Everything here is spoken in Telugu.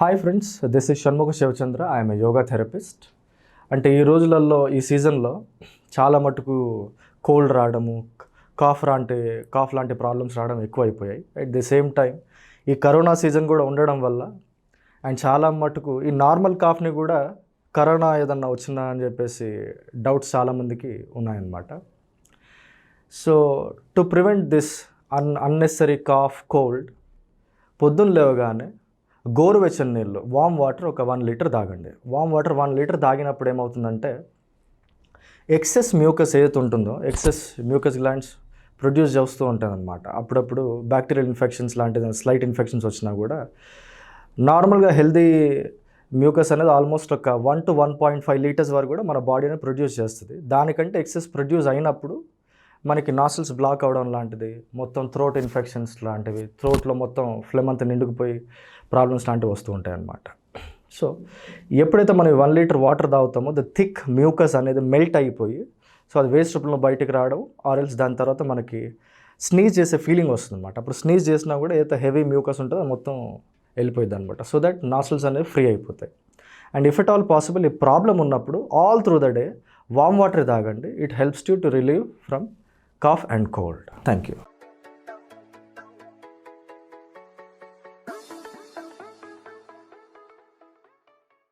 Hi friends, this is Shanmukha Shivachandra. I'm a yoga therapist. అంటే ఈ రోజులలో ఈ సీజన్లో చాలా మటుకు కోల్డ్ రావడము, కాఫ్ లాంటి ప్రాబ్లమ్స్ రావడం ఎక్కువైపోయాయి. అట్ ది సేమ్ టైం ఈ కరోనా సీజన్ కూడా ఉండడం వల్ల అండ్ చాలా మటుకు ఈ నార్మల్ కాఫ్ని కూడా కరోనా ఏదన్నా వచ్చిందా అని చెప్పేసి డౌట్స్ చాలామందికి ఉన్నాయన్నమాట. So to prevent this unnecessary cough, cold, పొద్దున్న లేవగానే గోరువెచ్చని నీళ్ళు, వామ్ వాటర్ ఒక 1 లీటర్ తాగండి. వామ్ వాటర్ 1 లీటర్ తాగినప్పుడు ఏమవుతుందంటే ఎక్సెస్ మ్యూకస్ ఏదైతే ఉంటుందో, ఎక్సెస్ మ్యూకస్ గ్లాండ్స్ ప్రొడ్యూస్ చేస్తూ ఉంటుంది అనమాట. అప్పుడప్పుడు బ్యాక్టీరియల్ ఇన్ఫెక్షన్స్ లాంటిది స్లైట్ ఇన్ఫెక్షన్స్ వచ్చినా కూడా నార్మల్గా హెల్దీ మ్యూకస్ అనేది ఆల్మోస్ట్ ఒక 1 to 1.5 లీటర్స్ వరకు కూడా మన బాడీని ప్రొడ్యూస్ చేస్తుంది. దానికంటే ఎక్సెస్ ప్రొడ్యూస్ అయినప్పుడు మనకి నాసిల్స్ బ్లాక్ అవ్వడం లాంటిది, మొత్తం థ్రోట్ ఇన్ఫెక్షన్స్ లాంటివి, థ్రోట్లో మొత్తం ఫ్లెమ్ అంతా నిండుకుపోయి ప్రాబ్లమ్స్ లాంటివి వస్తూ ఉంటాయి అన్నమాట. సో ఎప్పుడైతే మనం 1 లీటర్ వాటర్ తాగుతామో ద థిక్ మ్యూకస్ అనేది మెల్ట్ అయిపోయి సో అది వేస్ట్ రూపంలో బయటికి రావడం, ఆర్ఎల్స్ దాని తర్వాత మనకి స్నీజ్ చేసే ఫీలింగ్ వస్తుంది అనమాట. అప్పుడు స్నీజ్ చేసినా కూడా ఏదైతే హెవీ మ్యూకస్ ఉంటుందో మొత్తం వెళ్ళిపోయింది అనమాట. సో దట్ నాసిల్స్ అనేవి ఫ్రీ అయిపోతాయి. And if it all possible ఈ ప్రాబ్లం ఉన్నప్పుడు all through the day warm water తాగండి. It helps you to relieve from cough and cold. Thank you.